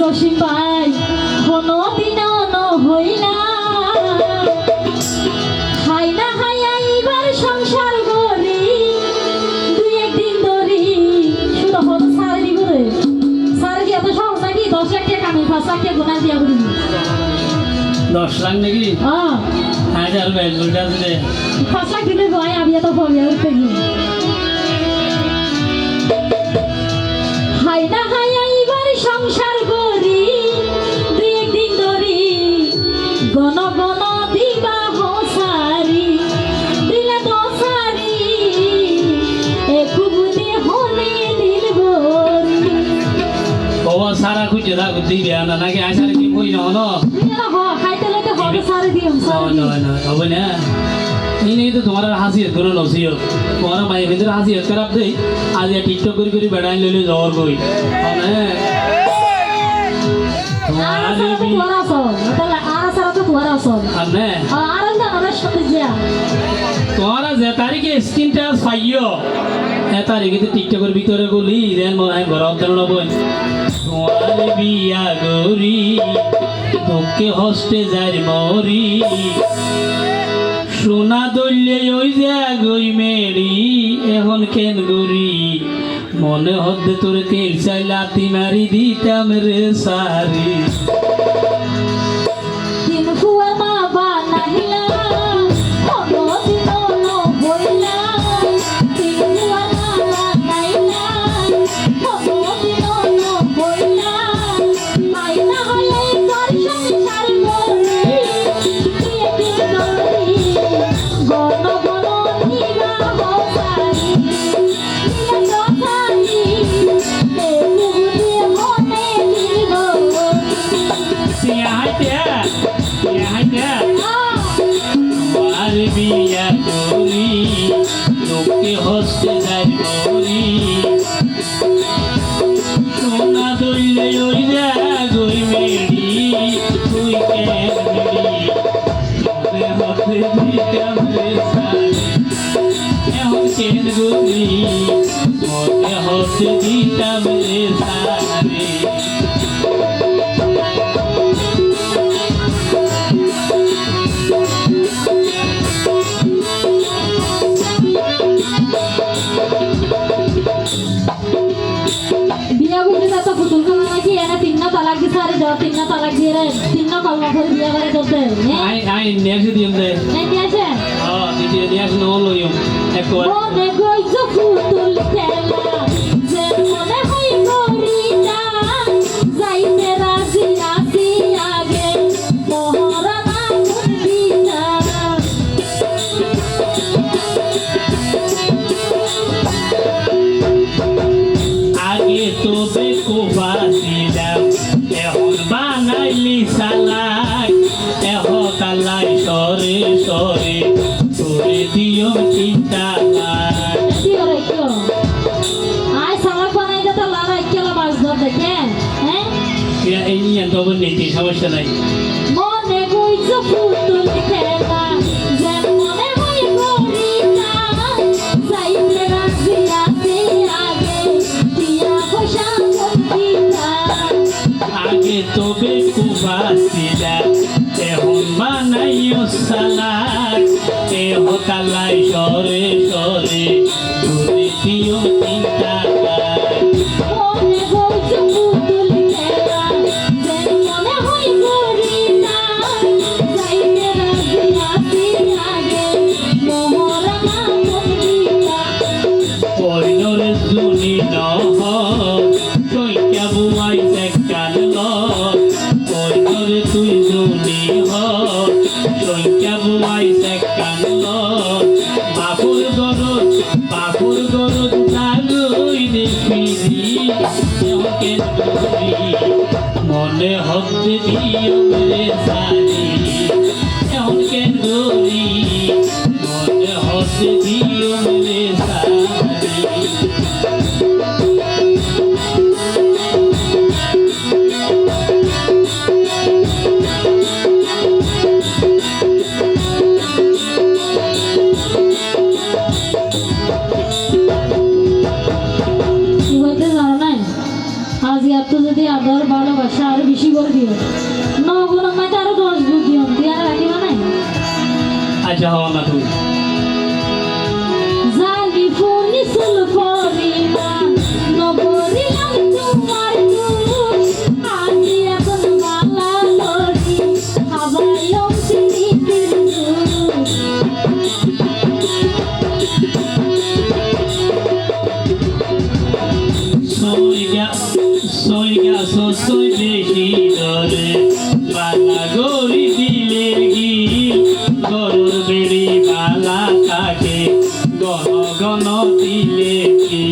জসিম ভাই কোনো দিনও হইলা হাই না হাই এইবার সংসার করি দুই একদিন ধরি শুধু হতো সারে দিব রে সারে দিয়ে তো সহজ নাকি 10 লাখ টাকা আমি 5 লাখ টাকা গুণা দিয়া করি 10 লাখ নাকি হ্যাঁ হাজার বেল উল্টা দিলে 5 লাখ দিলে ভাই আমি তো ফোন করতে গিয়ে হাই না হাই এইবার সংসার করি দুই একদিন ধরি গণ গণ দিবা হসারি দিলে দসারি একুবুনি হলে দিল গরি বাবা সারা খুঁজে রাখো দিবে না নাকি আসার কি কই না হলো খাইতে লইতে হবে সারি দিও না হবে না नहीं तो तुम्हारा हासियत करो नसीहत तुम्हारा माई भीतर हासियत कर आप दे आज ये टिकटॉक करी बैठाई ले ले जोर कोई तुम्हारा भी तुम्हारा सो मतलब आरा सारा तो तुम्हारा सो हमने आरा ना आरा शब्द जिया तुम्हारा जेतारी के स्किन टच पाइयो जेतारी के टिकटॉक कर भीतर गोली देन मोराई गरम देन बोल तुम्हारे बिया गोरी তোকে হস্তে যাই মরি সোনা দইলে ওই জাগই মেরি এখন কেন গরি মনে হদ্দে তোর তেল চাই লাতি মারি দিতাম রে সারি দিন ফুয়া মা বানাইলা কোনো দিন হইলা দিন ফুয়া মা বানাইলা কোনো দিন হইলা মাইনা হলে তোর সংসার করি দিয়ে দিন করি গণ গণ দিবা হসারি দিলে দসারি একুবুনি হলে দিল গরি আর বিয়া করি তোকে হস্তে যাই মরি সোনা দইলে ওই জাগই মেরি তুই কেন মেরি মনে হতে দিতাম রে সারি এখন কেন গরি মনে হতে দিতাম রে সারি বিয়া করতে তো পুতুল খানা নাকি এনে 3 তালাক দি সারে দাও 3 তালাক দিয়ে রে 3 কলমা করে বিয়া করে করতে আই নেক্সট দিম দে এই দিয়েছে দিদি নেক্সট নো লইম একবার মনে কইছ পুতুল খেলা যে মনে হই করি না যাইতে রাজি আছি আগে মোহরা না করবি না আগে তো বেকুবা ছিলাম এখন বানাইলি সালাই এখন তালাই সরে সরে তোরে দিও চিন্তা কি করে কি আই সালাক বানাই দে তো লালা কেলা মাছ ধর দেখে হ্যাঁ এই নিয়ে তো নীতি সমস্যা নাই মনে কইছ পুতুল খেলা যে মনে হই করি না যাইতে রাজি আছি আগে দিয়া পয়সা করবি না আগে তো বেকুবা ছিলাম এখন বানাইও সালাই এখন তালাই সরে সরে তোরে দিও চিন্তা মনে কইছ পুতুল খেলা যে মনে হই করি না যাইতে রাজি আছি আগে মোহরা না করবি না কইনরে শুনি নহ কইটা বুয়াই দেখাল কইনরে তুই শুনি হ কইটা বুয়াই দেখাল বাপুর গরদ নাগই দেখিরি কেমকে করি মনে হতে দিও রে সারি এখন কেন করি মনে হতে দিও রে সারি আজ এত যদি আদর ভালোবাসা আরো বেশি করে দিও নগুণ মাঝে আরো 10 গুণ দিও দিয়ে আর রাখি না আচ্ছা হওয়া না তুমি জানি ফুনি সুল পরিমাণ নবরিলাম তোমার দুষ আজি এখন মালা করি হাবায়ম সিরিতির সইগা সই বেশি ধরে বালা গরি দিলে গি গরুর বেড়ি বালা থাকে গণ গণ দিলে কি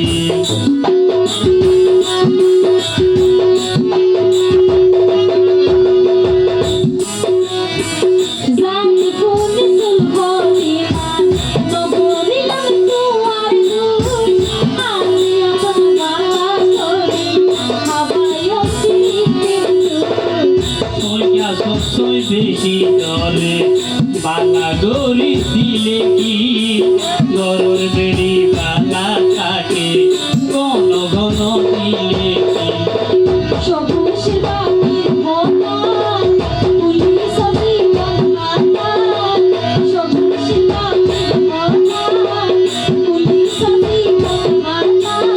জানি ফুনি সুল পরিমাণ নবরিলাম তোমার দুষ আজি এখন মালা করি হাবায়ম সিরিতির সইগা সই বেশি ধরে বালা গরি দিলে কি গরুর বেড়ি বালা থাকে গণ গণ দিলে কি সবুজের বাতির মতন পুলিশ জীবন মাতাল সবুজের বাতির মতন পুলিশ জীবন মাতাল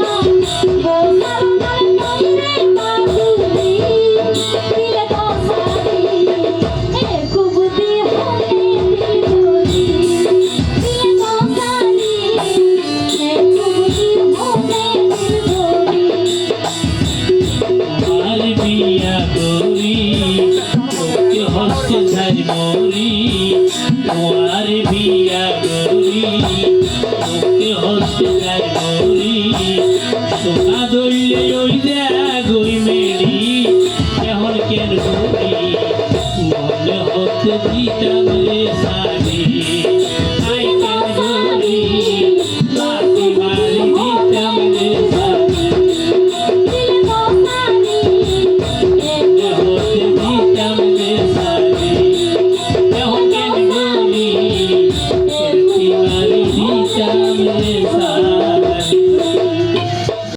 বোঝার নাই নইরে বাবুরি দিলে দশারি এ কুবুতি হলে দিল ধরি দিলে দশারি এ কুবুতি হলে দিল ধরি আর বিয়া করি তোকে হস্ত ঝাড় মরি তোমার বিয়া করি তোকে হস্ত ঝাড় মরি সোনা দইলে ওই গই মেরি এখন কেন করি মনে হতে দি